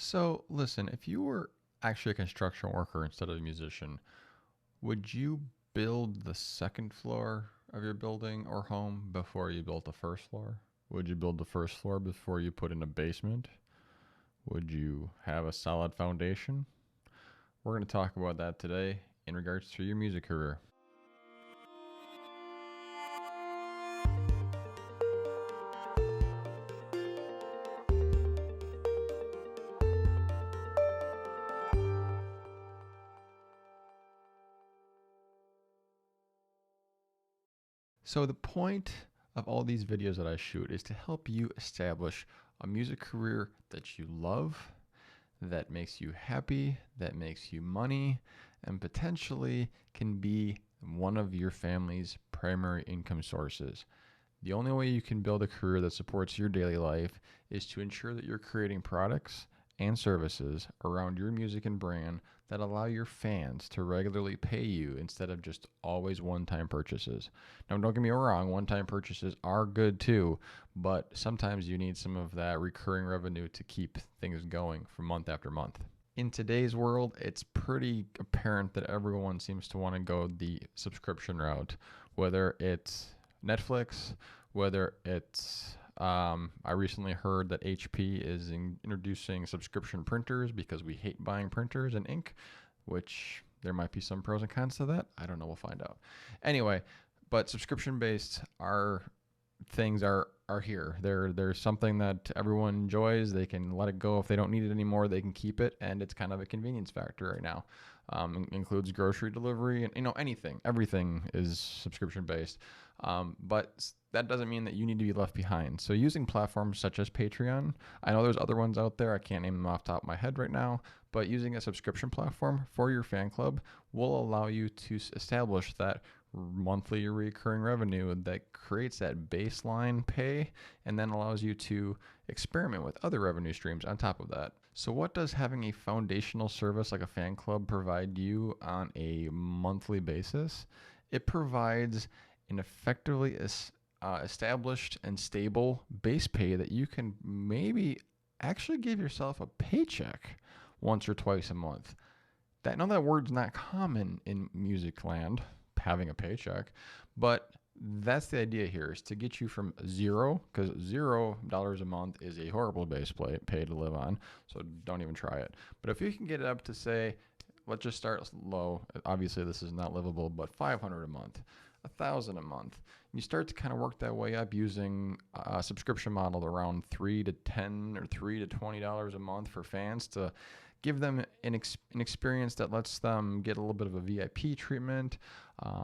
So, listen, if you were actually a construction worker instead of a musician, would you build the second floor of your building or home before you built the first floor? Would you build the first floor before you put in a basement? Would you have a solid foundation? We're going to talk about that today in regards to your music career. So, the point of all these videos that I shoot is to help you establish a music career that you love, that makes you happy, that makes you money, and potentially can be one of your family's primary income sources. The only way you can build a career that supports your daily life is to ensure that you're creating products and services around your music and brand that allow your fans to regularly pay you instead of just always one-time purchases. Now, don't get me wrong, one-time purchases are good too, but sometimes you need some of that recurring revenue to keep things going for month after month. In today's world, it's pretty apparent that everyone seems to want to go the subscription route, whether it's Netflix, whether it's I recently heard that HP is introducing subscription printers because we hate buying printers and ink, which there might be some pros and cons to that. I don't know. We'll find out. Anyway, but subscription based things are here. There's something that everyone enjoys. They can let it go if they don't need it anymore. They can keep it, and it's kind of a convenience factor right now. Includes grocery delivery and anything. Everything is subscription based, but that doesn't mean that you need to be left behind. So using platforms such as Patreon, I know there's other ones out there. I can't name them off the top of my head right now, but using a subscription platform for your fan club will allow you to establish that monthly recurring revenue that creates that baseline pay and then allows you to experiment with other revenue streams on top of that. So what does having a foundational service like a fan club provide you on a monthly basis? It provides an effectively established and stable base pay that you can maybe actually give yourself a paycheck once or twice a month. That word's not common in music land, having a paycheck, but that's the idea here, is to get you from zero, because $0 a month is a horrible base pay to live on, so don't even try it. But if you can get it up to, say, let's just start low. Obviously, this is not livable, but $500 a month, $1,000 a month. And you start to kind of work that way up using a subscription model around $3 to $10 or $3 to $20 a month for fans to give them an experience that lets them get a little bit of a VIP treatment,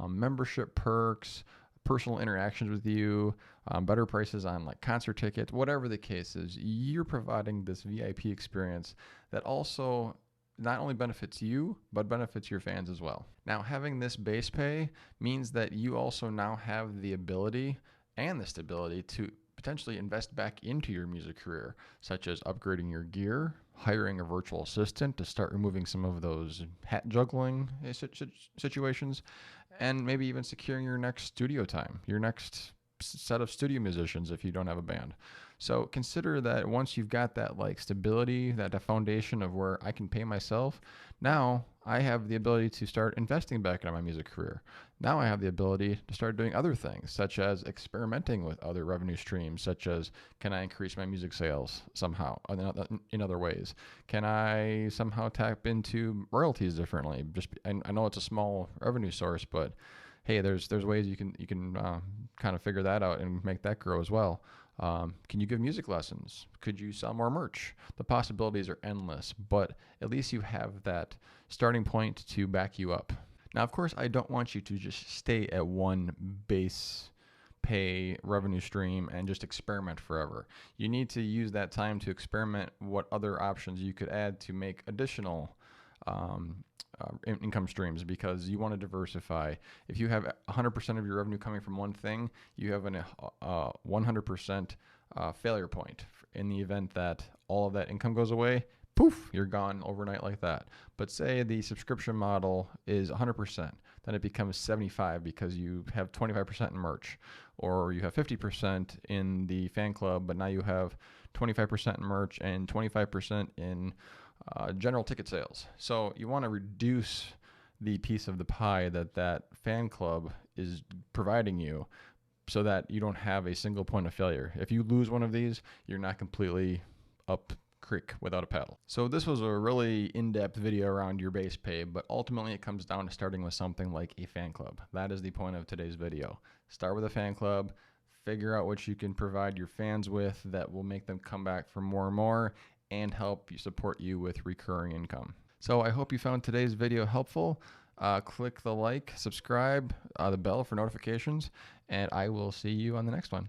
membership perks, personal interactions with you, better prices on like concert tickets, whatever the case is. You're providing this VIP experience that also not only benefits you, but benefits your fans as well. Now, having this base pay means that you also now have the ability and the stability to potentially invest back into your music career, such as upgrading your gear, hiring a virtual assistant to start removing some of those hat juggling situations, and maybe even securing your next studio time, your next set of studio musicians if you don't have a band. So consider that once you've got that like stability, that foundation of where I can pay myself, now I have the ability to start investing back into my music career. Now I have the ability to start doing other things, such as experimenting with other revenue streams, such as, can I increase my music sales somehow in other ways? Can I somehow tap into royalties differently? I know it's a small revenue source, but hey, there's ways you can kind of figure that out and make that grow as well. Can you give music lessons? Could you sell more merch? The possibilities are endless, but at least you have that starting point to back you up. Now, of course, I don't want you to just stay at one base pay revenue stream and just experiment forever. You need to use that time to experiment what other options you could add to make additional income streams, because you want to diversify. If you have 100% of your revenue coming from one thing, you have a 100% failure point. In the event that all of that income goes away, poof, you're gone overnight like that. But say the subscription model is 100%, then it becomes 75 because you have 25% in merch, or you have 50% in the fan club, but now you have 25% in merch, and 25% in general ticket sales. So you want to reduce the piece of the pie that fan club is providing you so that you don't have a single point of failure. If you lose one of these, you're not completely up creek without a paddle. So this was a really in-depth video around your base pay, but ultimately it comes down to starting with something like a fan club. That is the point of today's video. Start with a fan club, figure out what you can provide your fans with that will make them come back for more and more and help you support you with recurring income. So I hope you found today's video helpful. Click the like, subscribe, the bell for notifications, and I will see you on the next one.